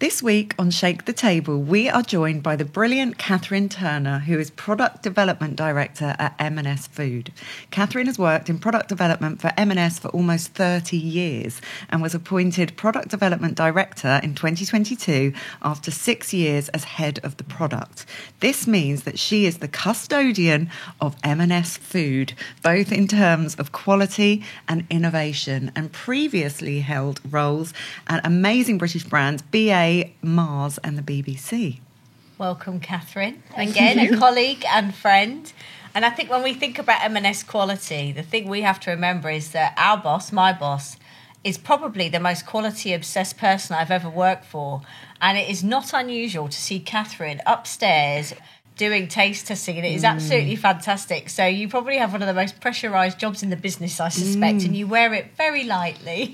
This week on Shake the Table, we are joined by the brilliant Catherine Turner, who is Product Development Director at M&S Food. Catherine has worked in product development for M&S for almost 30 years and was appointed Product Development Director in 2022 after 6 years as head of the product. This means that she is the custodian of M&S Food, both in terms of quality and innovation, and previously held roles at amazing British brands BA, Mars and the BBC. Welcome, Catherine. Again, a colleague and friend. And I think when we think about M&S quality, the thing we have to remember is that our boss, my boss, is probably the most quality-obsessed person I've ever worked for. And it is not unusual to see Catherine upstairs doing taste testing, and it is absolutely fantastic. So you probably have one of the most pressurised jobs in the business, I suspect, and you wear it very lightly.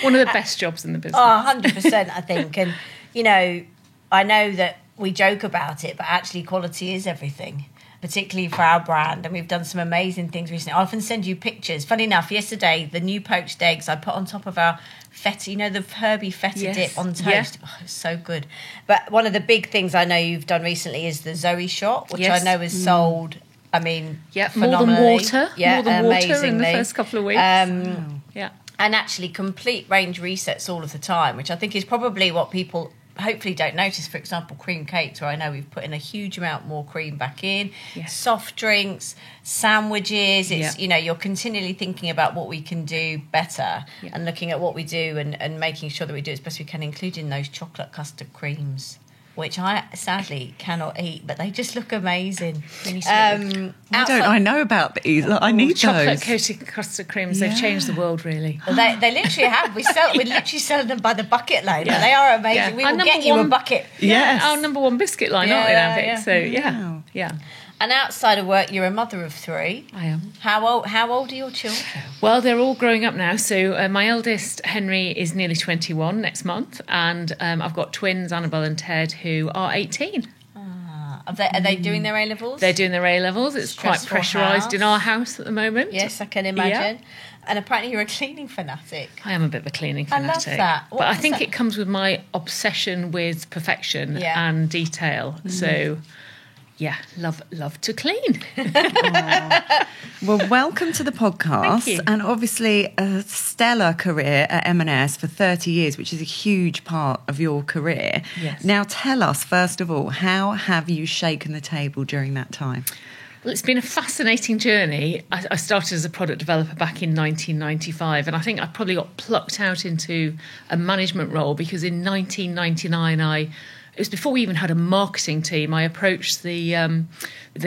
One of the best jobs in the business. Oh, 100%, I think. And, you know, I know that we joke about it, but actually quality is everything, particularly for our brand. And we've done some amazing things recently. I often send you pictures. Funny enough, yesterday, the new poached eggs I put on top of our feta, you know, the Herbie feta dip on toast. Yeah. Oh, it's so good. But one of the big things I know you've done recently is the Zoe shot, which I know is sold, I mean, more than water. Yeah, more than water in the first couple of weeks. Yeah. And actually complete range resets all of the time, which I think is probably what people hopefully don't notice. For example, cream cakes, where I know we've put in a huge amount more cream back in, soft drinks, sandwiches. It's, you know, you're continually thinking about what we can do better and looking at what we do and making sure that we do as best we can, including those chocolate custard creams, which I sadly cannot eat, but they just look amazing. I know about these. I need chocolate those. Chocolate-coated custard creams. They've changed the world, really. Well, they literally have. We're literally selling them by the bucket load. Yeah. They are amazing. Yeah. We will get you a bucket. Yes. Our number one biscuit line, aren't we, Anvic? Yeah. So, yeah. And outside of work, you're a mother of 3. I am. How old are your children? Well, they're all growing up now. So my eldest, Henry, is nearly 21 next month. And I've got twins, Annabelle and Ted, who are 18. Are they doing their A-levels? They're doing their A-levels. It's Stressful quite pressurised in our house at the moment. Yes, I can imagine. Yeah. And apparently you're a cleaning fanatic. I am a bit of a cleaning fanatic. I love that. But I think it comes with my obsession with perfection and detail. So... yeah, love to clean. Well, welcome to the podcast. Thank you. And obviously a stellar career at M&S for 30 years, which is a huge part of your career. Yes. Now tell us, first of all, how have you shaken the table during that time? Well, it's been a fascinating journey. I started as a product developer back in 1995, and I think I probably got plucked out into a management role because in 1999 it was before we even had a marketing team. I approached the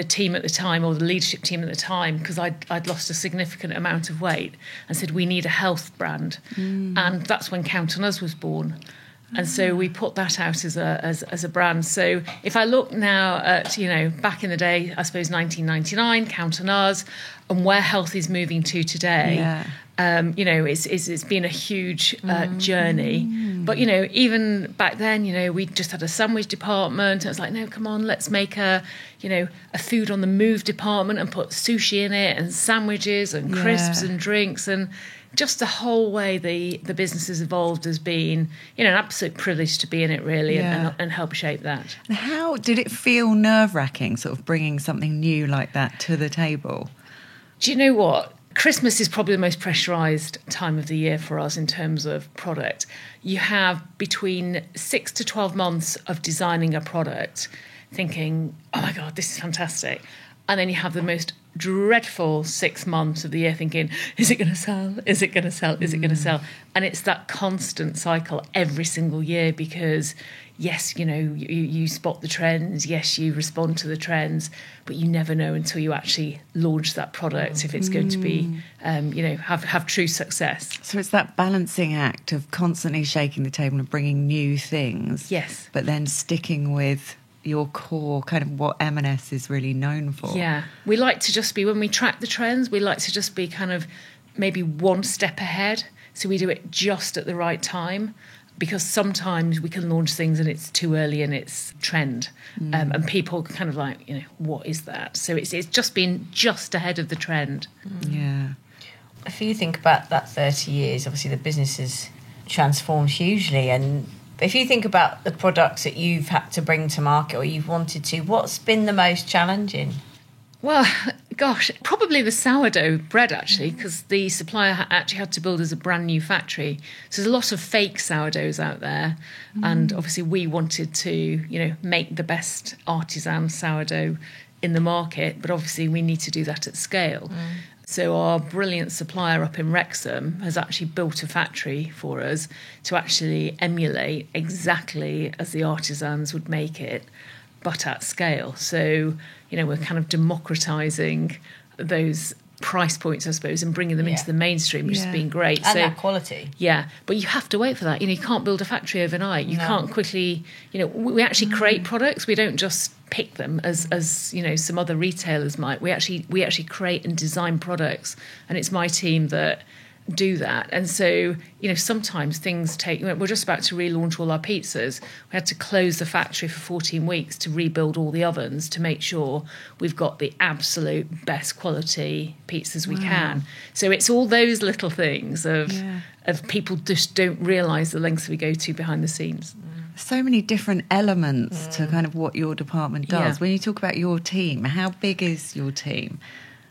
team at the time, or the leadership team at the time, because I'd lost a significant amount of weight, and said, we need a health brand. And that's when Count on Us was born. And so we put that out as a brand. So if I look now at, you know, back in the day, I suppose 1999, Count on Us, and where health is moving to today, you know, it's been a huge journey. But, you know, even back then, you know, we just had a sandwich department. It was like, no, come on, let's make a food on the move department and put sushi in it and sandwiches and crisps and drinks. And just the whole way the business has evolved has been, you know, an absolute privilege to be in it, really, and help shape that. And how did it feel nerve-wracking, sort of bringing something new like that to the table? Do you know what? Christmas is probably the most pressurised time of the year for us in terms of product. You have between 6 to 12 months of designing a product, thinking, oh my God, this is fantastic. And then you have the most dreadful 6 months of the year thinking, is it going to sell? Is it going to sell? Is it going to sell? And it's that constant cycle every single year because, yes, you know, you spot the trends. Yes, you respond to the trends, but you never know until you actually launch that product if it's going to be, you know, have true success. So it's that balancing act of constantly shaking the table and bringing new things. Yes. But then sticking with your core, kind of what M&S is really known for. Yeah. We like to just be, when we track the trends, we like to just be kind of maybe one step ahead. So we do it just at the right time, because sometimes we can launch things and it's too early and it's trend. And people kind of like, you know, what is that? So it's just been just ahead of the trend. Yeah. If you think about that 30 years, obviously the business has transformed hugely, and But if you think about the products that you've had to bring to market or you've wanted to, what's been the most challenging? Well, gosh, probably the sourdough bread, actually, because the supplier actually had to build as a brand new factory. So there's a lot of fake sourdoughs out there. And obviously we wanted to, make the best artisan sourdough in the market, but obviously we need to do that at scale. So our brilliant supplier up in Wrexham has actually built a factory for us to actually emulate exactly as the artisans would make it, but at scale. So, we're kind of democratising those price points, I suppose, and bringing them into the mainstream, which has been great. And that quality. Yeah, but you have to wait for that. You can't build a factory overnight. You can't quickly, we actually create products. We don't just pick them as some other retailers might. We actually create and design products, and it's my team that do that. And so, sometimes things take... We're just about to relaunch all our pizzas. We had to close the factory for 14 weeks to rebuild all the ovens to make sure we've got the absolute best quality pizzas we can. So it's all those little things of people just don't realise the lengths we go to behind the scenes. So many different elements to kind of what your department does. Yeah. When you talk about your team, how big is your team?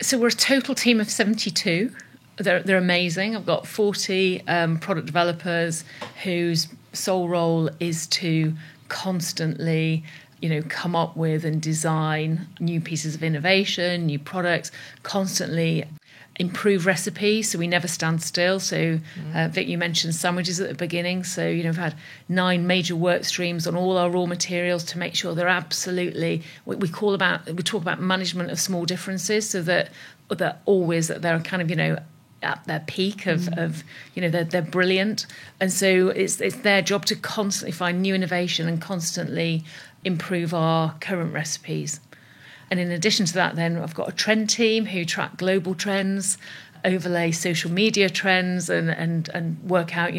So we're a total team of 72. They're amazing. I've got 40 product developers whose sole role is to constantly, come up with and design new pieces of innovation, new products, constantly improve recipes, so we never stand still. So, Vic, you mentioned sandwiches at the beginning. So, we've had 9 major work streams on all our raw materials to make sure they're absolutely... We talk about management of small differences, so that they're kind of, at their peak of they're brilliant. And so it's their job to constantly find new innovation and constantly improve our current recipes. And in addition to that, then I've got a trend team who track global trends, overlay social media trends, and work out,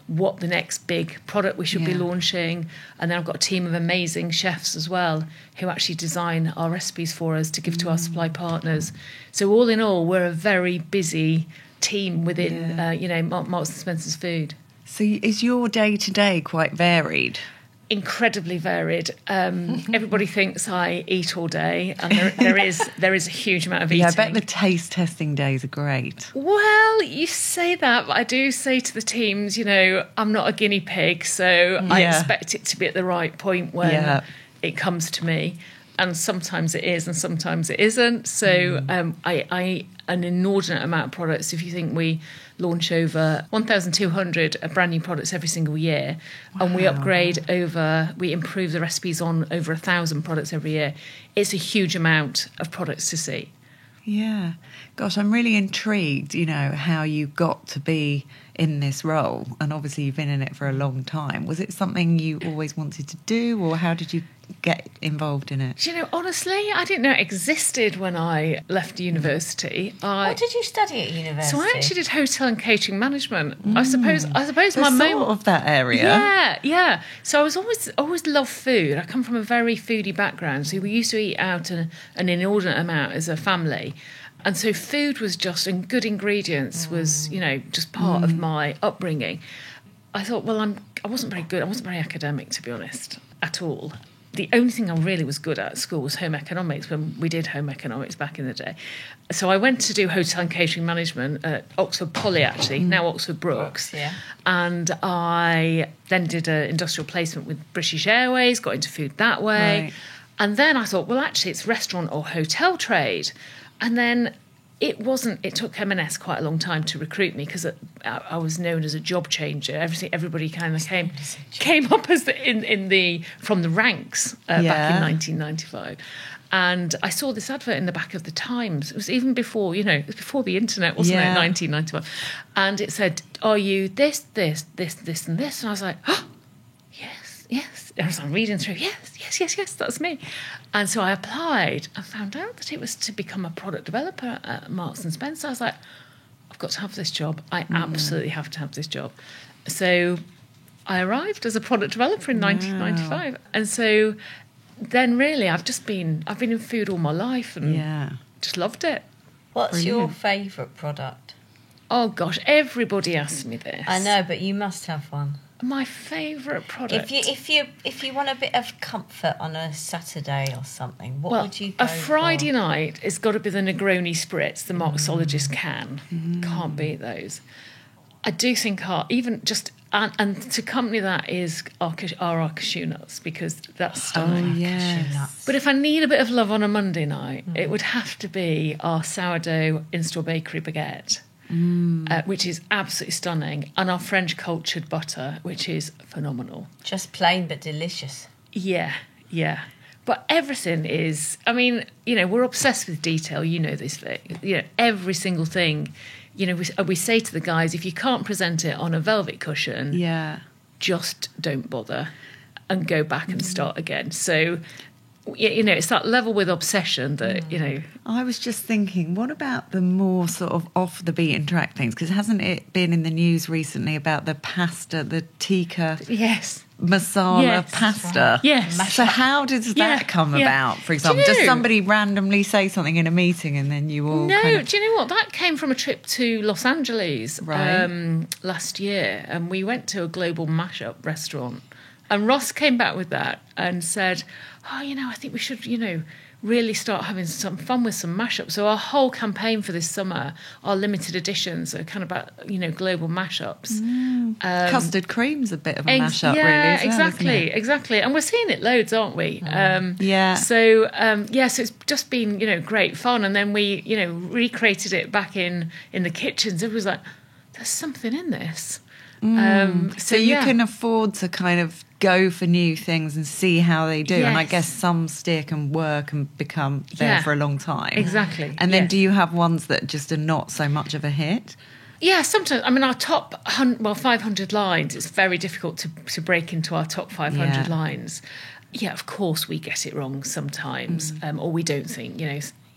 what the next big product we should be launching. And then I've got a team of amazing chefs as well who actually design our recipes for us to give to our supply partners. So all in all, we're a very busy team within, Marks and Spencer's Food. So is your day-to-day quite varied? Incredibly varied. Everybody thinks I eat all day, and there is a huge amount of eating. Yeah, I bet the taste testing days are great. Well, you say that, but I do say to the teams, I'm not a guinea pig, so I expect it to be at the right point when it comes to me. And sometimes it is, and sometimes it isn't. So I an inordinate amount of products. If you think we launch over 1,200 brand new products every single year, and we improve the recipes on over 1,000 products every year, it's a huge amount of products to see. Yeah. Gosh, I'm really intrigued, how you got to be in this role. And obviously you've been in it for a long time. Was it something you always wanted to do, or how did you get involved in it? Honestly, I didn't know it existed when I left university. What did you study at university? So I actually did hotel and catering management. I suppose There's my sort of that area. Yeah. So I was always loved food. I come from a very foodie background, so we used to eat out an inordinate amount as a family. And so food was just, and good ingredients was, just part of my upbringing. I thought, well, I wasn't very good. I wasn't very academic, to be honest, at all. The only thing I really was good at school was home economics, when we did home economics back in the day. So I went to do hotel and catering management at Oxford Poly, actually, now Oxford Brookes. Yeah. And I then did an industrial placement with British Airways, got into food that way. Right. And then I thought, well, actually, it's restaurant or hotel trade. And then it took M&S quite a long time to recruit me, because I was known as a job changer. Everybody kind of came up as from the ranks back in 1995. And I saw this advert in the back of the Times. It was even before, before the internet, wasn't it? 1991. And it said, "Are you this, and this?" And I was like, "Oh, yes." And I was reading through, yes, that's me. And so I applied and found out that it was to become a product developer at Marks and Spencer. I was like, I've got to have this job. I absolutely have to have this job. So I arrived as a product developer in 1995. And so then really I've been in food all my life and just loved it. What's your favourite product? Oh gosh, everybody asks me this. I know, but you must have one. My favourite product. If you want a bit of comfort on a Saturday or something, what would you go a Friday for? night, it's got to be the Negroni spritz, the Moxologist can. Can't beat those. I do think even just and to accompany that is our cashew nuts, because that's stunning. Oh, yes. But if I need a bit of love on a Monday night, it would have to be our sourdough in-store bakery baguette. Which is absolutely stunning, and our French cultured butter, which is phenomenal. Just plain but delicious. Yeah. But everything is, I mean, we're obsessed with detail. You know this, every single thing. We say to the guys, if you can't present it on a velvet cushion, just don't bother and go back and start again. So, it's that level with obsession that, I was just thinking, what about the more sort of off the beaten track things? Because hasn't it been in the news recently about the pasta, the tikka masala pasta? Right. Yes. So how does that come about, for example? Does somebody randomly say something in a meeting and then you all... No, do you know what? That came from a trip to Los Angeles last year, and we went to a global mashup restaurant. And Ross came back with that and said, I think we should, really start having some fun with some mashups. So our whole campaign for this summer, our limited editions are kind of about, global mashups. Custard cream's a bit of a mashup, really, as well, exactly. And we're seeing it loads, aren't we? So it's just been, great fun. And then we, recreated it back in the kitchens. It was like, there's something in this. So you can afford to kind of go for new things and see how they do. Yes. And I guess some stick and work and become there for a long time. Exactly. And then do you have ones that just are not so much of a hit? Yeah, sometimes. I mean, our top 500 lines, it's very difficult to break into our top 500 lines. Yeah, of course we get it wrong sometimes, or we don't think,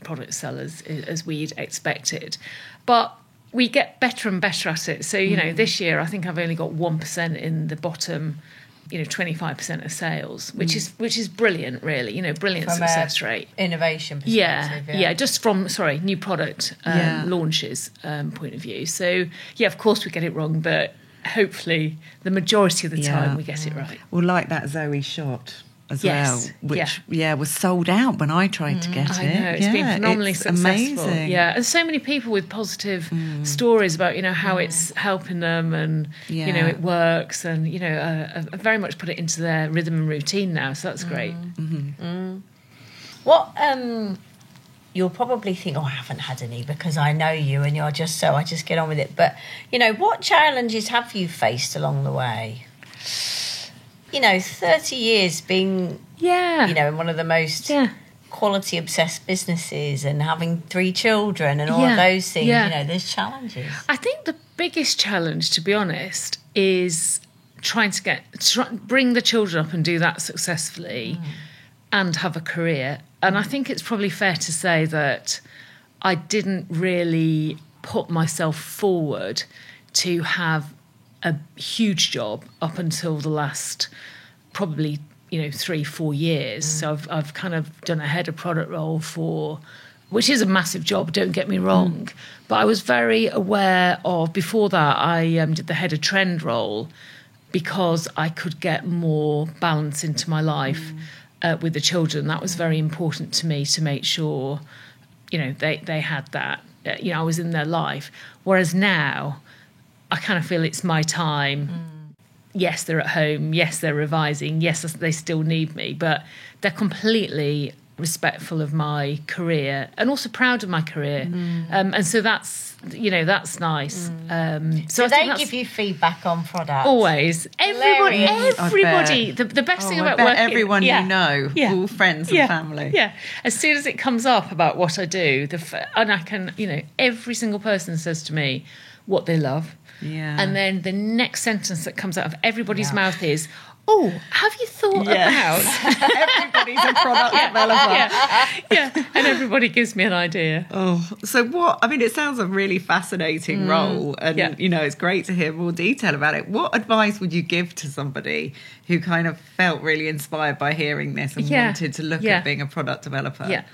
product sellers as we'd expected. But we get better and better at it. So, this year I think I've only got 1% in the bottom, 25% of sales, which is brilliant, really. Brilliant from success rate. Innovation perspective. Yeah, just from new product launches point of view. So of course we get it wrong, but hopefully the majority of the time we get it right. Well, like that Zoe shot as well, which was sold out when I tried to get it. I know, it's been phenomenally successful. Amazing. Yeah, and so many people with positive stories about how it's helping them, and it works, and very much put it into their rhythm and routine now. So that's great. What you'll probably think, I haven't had any because I know you and you're just I just get on with it. But what challenges have you faced along the way? 30 years being, in one of the most quality obsessed businesses, and having 3 children and all of those things, there's challenges. I think the biggest challenge, to be honest, is trying to bring the children up and do that successfully and have a career. And I think it's probably fair to say that I didn't really put myself forward to have a huge job up until the last probably 3-4 years. So I've kind of done a head of product role which is a massive job, don't get me wrong, but I was very aware of, before that I did the head of trend role because I could get more balance into my life with the children. That was very important to me, to make sure they had that, I was in their life. Whereas now I kind of feel it's my time. Yes, they're at home. Yes, they're revising. Yes, they still need me. But they're completely respectful of my career and also proud of my career. And so that's nice. So they give you feedback on products? Always. Everybody. The best thing about working... everyone all friends and family. Yeah. As soon as it comes up about what I do, and I can, every single person says to me what they love. Yeah. And then the next sentence that comes out of everybody's mouth is, have you thought about... Everybody's a product developer. And everybody gives me an idea. So it sounds a really fascinating role, and, it's great to hear more detail about it. What advice would you give to somebody who kind of felt really inspired by hearing this and wanted to look at being a product developer? Yeah.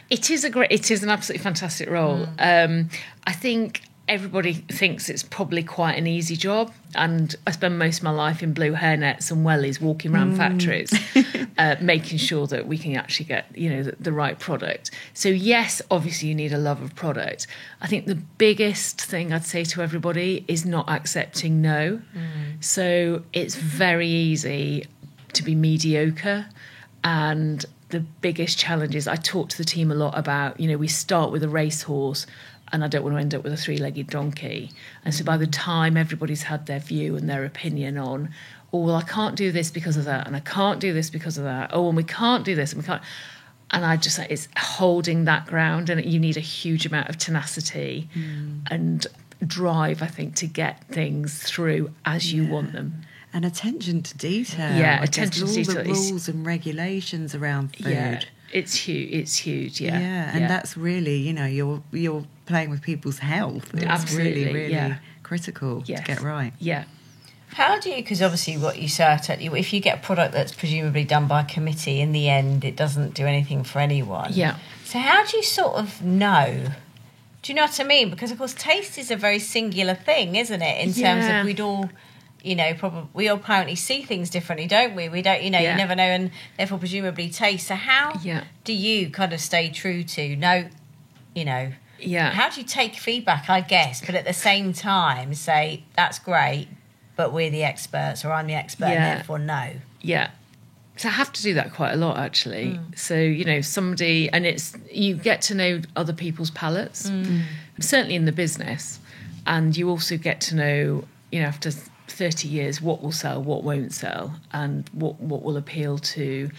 It is an absolutely fantastic role. I think everybody thinks it's probably quite an easy job, and I spend most of my life in blue hairnets and wellies walking around factories, making sure that we can actually get, you know, the right product. So yes, obviously you need a love of product. I think the biggest thing I'd say to everybody is not accepting no. So it's very easy to be mediocre, and the biggest challenge is, I talk to the team a lot about, you know, we start with a racehorse, and I don't want to end up with a three-legged donkey. And so by the time everybody's had their view and their opinion on, oh, well, I can't do this because of that, and I can't do this because of that, oh, and we can't do this, and we can't... And I just, it's holding that ground, and you need a huge amount of tenacity and drive, I think, to get things through as you want them. And attention to detail. Yeah, attention to detail. All the rules and regulations around food. Yeah, it's huge. It's huge. Yeah, and that's really, you know, you're playing with people's health. It's absolutely, really critical to get right. Yeah. How do you, because obviously what you say, if you get a product that's presumably done by a committee, in the end it doesn't do anything for anyone. Yeah. So how do you sort of know? Do you know what I mean? Because of course taste is a very singular thing, isn't it? In terms of we'd all, you know, probably we all apparently see things differently, don't we? We don't, you know, you never know, and therefore presumably taste. So how do you kind of stay true to no, you know? Yeah. How do you take feedback, I guess, but at the same time say that's great, but we're the experts, or I'm the expert, and therefore no. Yeah. So I have to do that quite a lot, actually. So, you know, somebody, and it's, you get to know other people's palates, certainly in the business, and you also get to know, you know, after 30 years, what will sell, what won't sell, and what will appeal to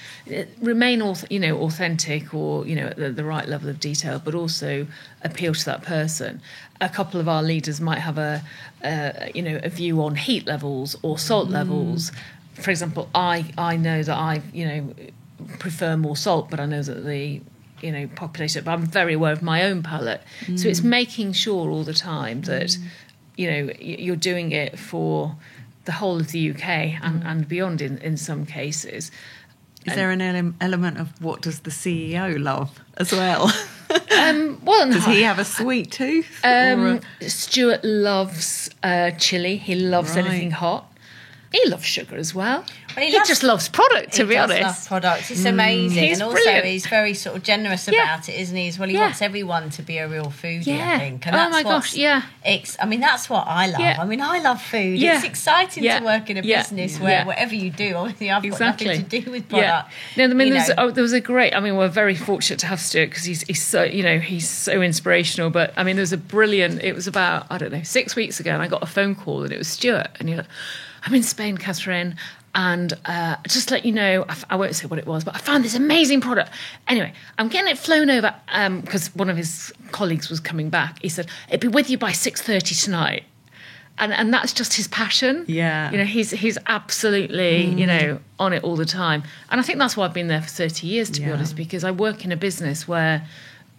remain, you know, authentic, or, you know, at the right level of detail, but also appeal to that person. A couple of our leaders might have a view on heat levels or salt levels. For example, I know that I, you know, prefer more salt, but I know that the, you know, population, but I'm very aware of my own palate. So it's making sure all the time that, you know, you're doing it for the whole of the UK and beyond in some cases. Is there an element of what does the CEO love as well? Does he have a sweet tooth? Stuart loves chili. He loves anything hot. He loves sugar as well. He just loves product, to be honest. He loves product. It's amazing. He's and also brilliant. He's very sort of generous about it, isn't he, as well? He wants everyone to be a real foodie, I think. And oh my gosh, I mean, that's what I love. Yeah. I mean, I love food. Yeah. It's exciting to work in a business where whatever you do, obviously I've got nothing to do with product. No, I mean, there was a great, I mean, we're very fortunate to have Stuart because he's so, you know, he's so inspirational. But I mean, there was a brilliant, it was about, I don't know, 6 weeks ago, and I got a phone call and it was Stuart. And you're like, I'm in Spain, Catherine, and just to let you know, I won't say what it was, but I found this amazing product. Anyway, I'm getting it flown over because one of his colleagues was coming back. He said, it'll be with you by 6:30 tonight. And that's just his passion. Yeah. You know, he's absolutely, you know, on it all the time. And I think that's why I've been there for 30 years, to be honest, because I work in a business where,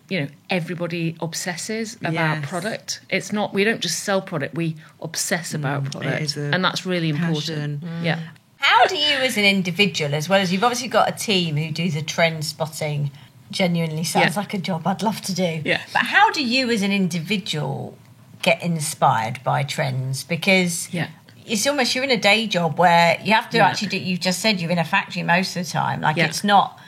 you know, everybody obsesses about product. It's not, we don't just sell product, we obsess about product. And that's really important. Yeah. How do you as an individual, as well as you've obviously got a team who do the trend spotting, genuinely sounds like a job I'd love to do. Yeah. But how do you as an individual get inspired by trends? Because it's almost, you're in a day job where you have to actually do, you've just said you're in a factory most of the time. Like it's not,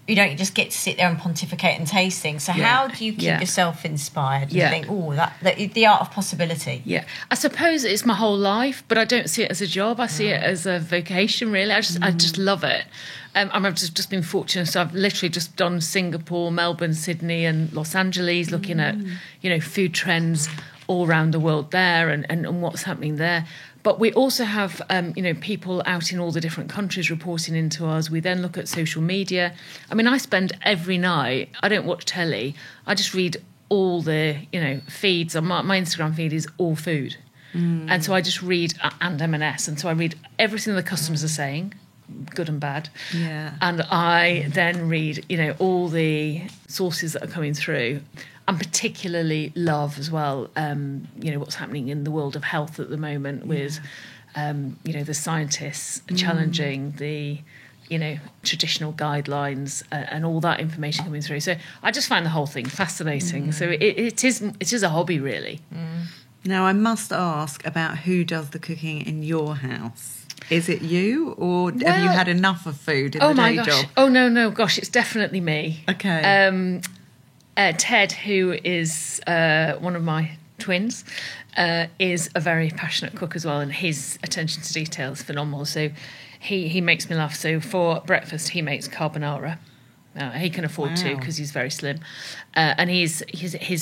you don't just get to sit there and pontificate and taste things. So how do you keep yourself inspired and think, oh, that the art of possibility? Yeah, I suppose it's my whole life, but I don't see it as a job. I see it as a vocation, really. I just love it. I've just been fortunate. So I've literally just done Singapore, Melbourne, Sydney and Los Angeles, looking at, you know, food trends all around the world there and what's happening there. But we also have, you know, people out in all the different countries reporting into us. We then look at social media. I mean, I spend every night, I don't watch telly. I just read all the, you know, feeds. On my Instagram feed is all food. And so I just read, and M&S. And so I read everything the customers are saying, good and bad. Yeah. And I then read, you know, all the sources that are coming through. And particularly love as well, you know, what's happening in the world of health at the moment with, you know, the scientists challenging the, you know, traditional guidelines and all that information coming through. So I just find the whole thing fascinating. So it is a hobby, really. Now, I must ask about who does the cooking in your house. Is it you, or have you had enough of food in the day job? Oh, no, gosh, it's definitely me. Okay. Ted, who is one of my twins, is a very passionate cook as well, and his attention to detail is phenomenal. So he makes me laugh. So for breakfast, he makes carbonara. He can afford to because he's very slim, and his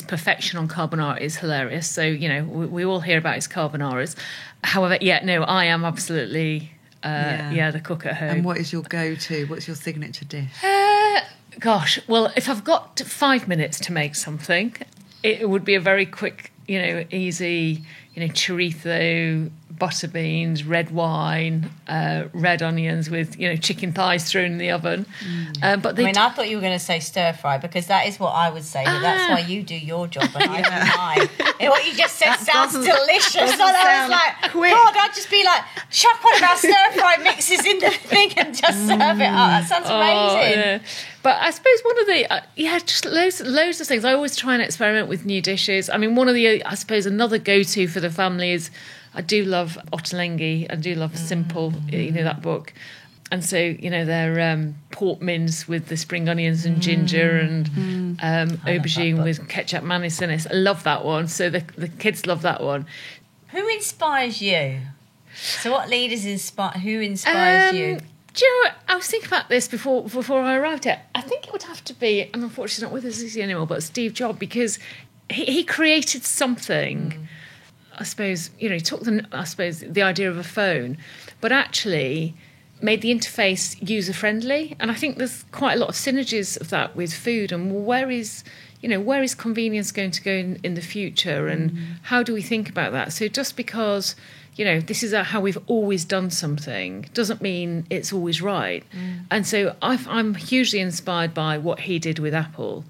perfection on carbonara is hilarious. So we all hear about his carbonaras. However, I am absolutely the cook at home. And what is your go-to? What's your signature dish? Gosh, well, if I've got 5 minutes to make something, it would be a very quick, easy, chorizo, butter beans, red wine, red onions with, chicken thighs thrown in the oven. I thought you were going to say stir fry, because that is what I would say. But that's why you do your job and I do mine. And what you just said sounds delicious. And I was like, quick. God, I'd just be like, chuck one of our stir fry mixes in the thing and just serve it up. That sounds amazing. Yeah. But I suppose one of the, just loads of things. I always try and experiment with new dishes. I mean, another go-to for the family is, I do love Ottolenghi. I do love Simple, that book. And so, they're pork mince with the spring onions and ginger and aubergine with ketchup mayonnaise in it. I love that one. So the kids love that one. Who inspires you? So what leaders who inspires you? Do you know what? I was thinking about this before I arrived here. I think it would have to be, and unfortunately he's not with us anymore, but Steve Jobs, because he created something. I suppose, he took the idea of a phone, but actually made the interface user-friendly. And I think there's quite a lot of synergies of that with food. And where is convenience going to go in the future? And how do we think about that? So just because, this is how we've always done something doesn't mean it's always right. And so I'm hugely inspired by what he did with Apple.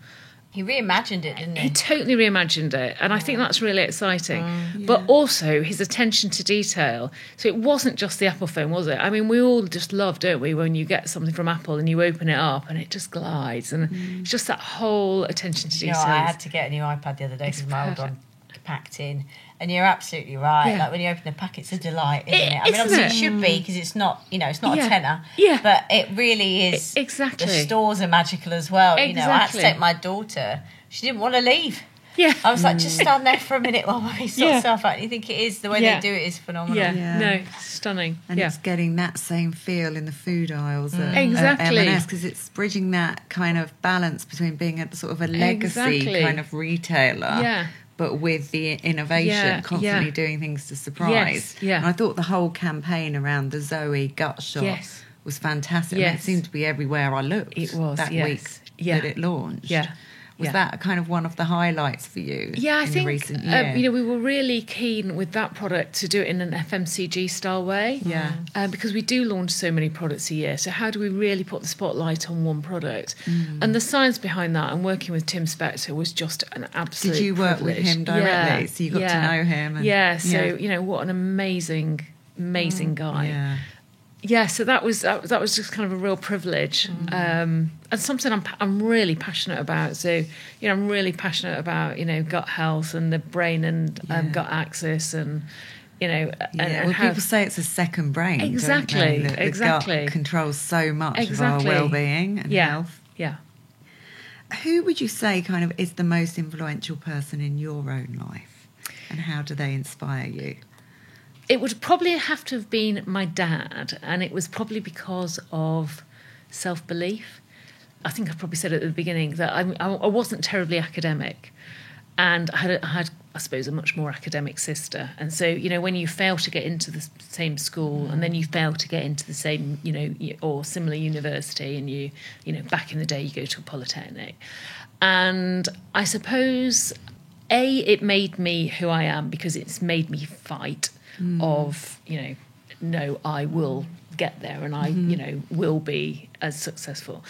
He reimagined it, didn't he? He totally reimagined it, and I think that's really exciting. But also his attention to detail. So it wasn't just the Apple phone, was it? I mean, we all just love, don't we, when you get something from Apple and you open it up and it just glides, and it's just that whole attention to detail. I had to get a new iPad the other day because my old one packed in. And you're absolutely right. Yeah. Like when you open a pack, it's a delight, isn't it? I mean, obviously it should be, because it's not, it's not a tenner. Yeah. But it really is. Exactly. The stores are magical as well. Exactly. I had to take my daughter. She didn't want to leave. Yeah. I was like, just stand there for a minute while we sort stuff out. And you think it is, the way they do it is phenomenal. Yeah. No, stunning. And it's getting that same feel in the food aisles at Exactly. M&S, because it's bridging that kind of balance between being a sort of a legacy kind of retailer, but with the innovation, constantly doing things to surprise. Yes. Yeah. And I thought the whole campaign around the Zoe gut shot was fantastic. Yes. I mean, it seemed to be everywhere I looked. It was that week that it launched. Yeah. Was that kind of one of the highlights for you? Yeah, I in think the recent year? we were really keen with that product to do it in an FMCG style way. Yeah, because we do launch so many products a year. So how do we really put the spotlight on one product? And the science behind that, and working with Tim Spector, was just an absolute. Did you work privilege. with him directly? So you got to know him. And, So what an amazing guy. Yeah. Yeah, so that was just kind of a real privilege, and something I'm really passionate about. So I'm really passionate about gut health and the brain and gut axis, and and how people say it's a second brain. Exactly, don't they? The gut exactly controls so much of our well-being and health. Yeah. Who would you say kind of is the most influential person in your own life, and how do they inspire you? It would probably have to have been my dad, and it was probably because of self-belief. I think I probably said at the beginning that I wasn't terribly academic, and I had, I suppose, a much more academic sister. And so, when you fail to get into the same school, and then you fail to get into the same, or similar university, and you back in the day, you go to a polytechnic. And I suppose, it made me who I am, because it's made me fight. Of no, I will get there, and I will be as successful.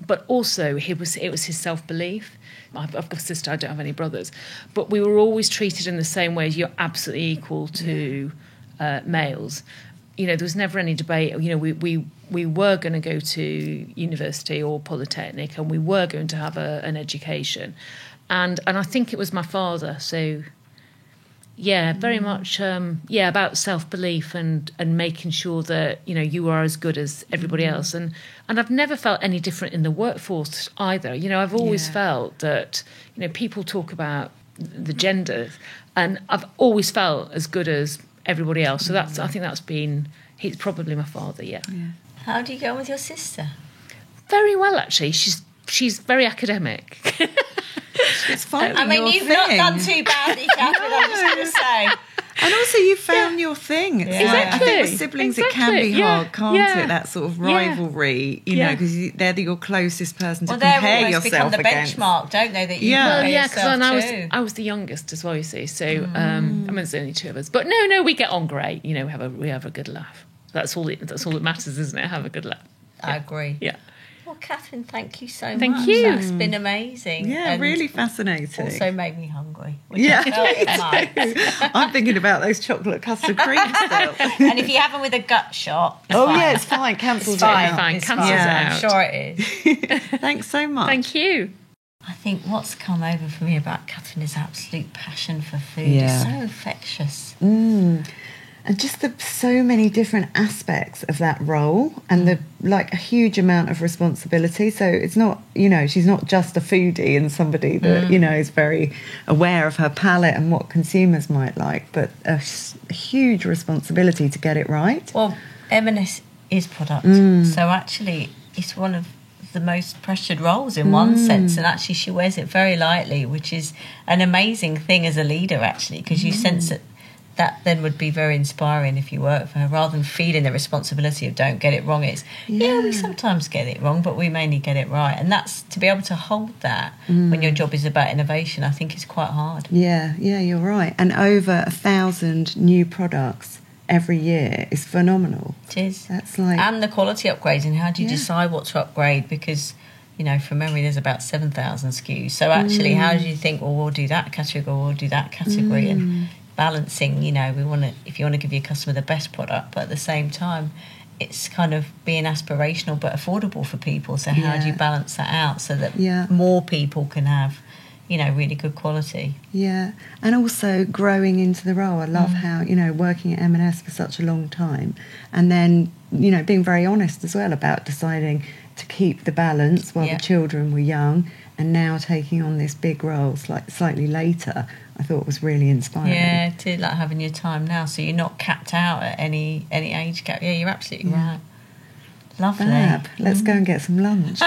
But also it was his self-belief. I've got a sister, I don't have any brothers, but we were always treated in the same way as you're absolutely equal to males. There was never any debate. We were going to go to university or polytechnic, and we were going to have an education, and I think it was my father. So Yeah, very much. About self-belief and making sure that you are as good as everybody else, and I've never felt any different in the workforce either. I've always felt that people talk about the gender, and I've always felt as good as everybody else. So I think he's probably my father. Yeah. How do you go on with your sister? Very well, actually. She's very academic. It's fine. I mean, you've not done too badly, Catherine, I'm just going to say. And also, you found your thing. It's like, I think with siblings, it can be hard, can't it? That sort of rivalry, because they're your closest person to compare yourself become the against. benchmark, don't they? That you because I was the youngest as well. You see, so I mean, there's only two of us, but no, we get on great. We have a good laugh. That's all that matters, isn't it? Have a good laugh. I agree. Yeah. Well, Catherine, thank you so much. Thank you. That's been amazing. Yeah, and really fascinating. Also made me hungry. I'm thinking about those chocolate custard creams still. And if you have them with a gut shot, it's fine. Cancels it out. Cancels it out. I'm sure it is. Thanks so much. Thank you. I think what's come over for me about Catherine is absolute passion for food. It's so infectious. And just so many different aspects of that role, and a huge amount of responsibility. So it's not, she's not just a foodie and somebody that, is very aware of her palate and what consumers might like, but a huge responsibility to get it right. Well, M&S is product. So actually, it's one of the most pressured roles in one sense, and actually she wears it very lightly, which is an amazing thing as a leader, actually, because you sense that then would be very inspiring if you work for her, rather than feeling the responsibility of don't get it wrong. It's, we sometimes get it wrong, but we mainly get it right. And that's, to be able to hold that when your job is about innovation, I think is quite hard. Yeah, you're right. And over 1,000 new products every year is phenomenal. It is. That's like... And the quality upgrades, and how do you decide what to upgrade? Because, from memory, there's about 7,000 SKUs. So actually, how do you think, well, we'll do that category, or we'll do that category, and balancing, if you want to give your customer the best product, but at the same time it's kind of being aspirational but affordable for people. So how do you balance that out so that more people can have really good quality? And also growing into the role. I love how working at M&S for such a long time, and then being very honest as well about deciding to keep the balance while the children were young, and now taking on this big role slightly later, I thought was really inspiring. Yeah, to like having your time now, so you're not capped out at any age gap. Yeah, you're absolutely right. Lovely. Fab. Let's go and get some lunch.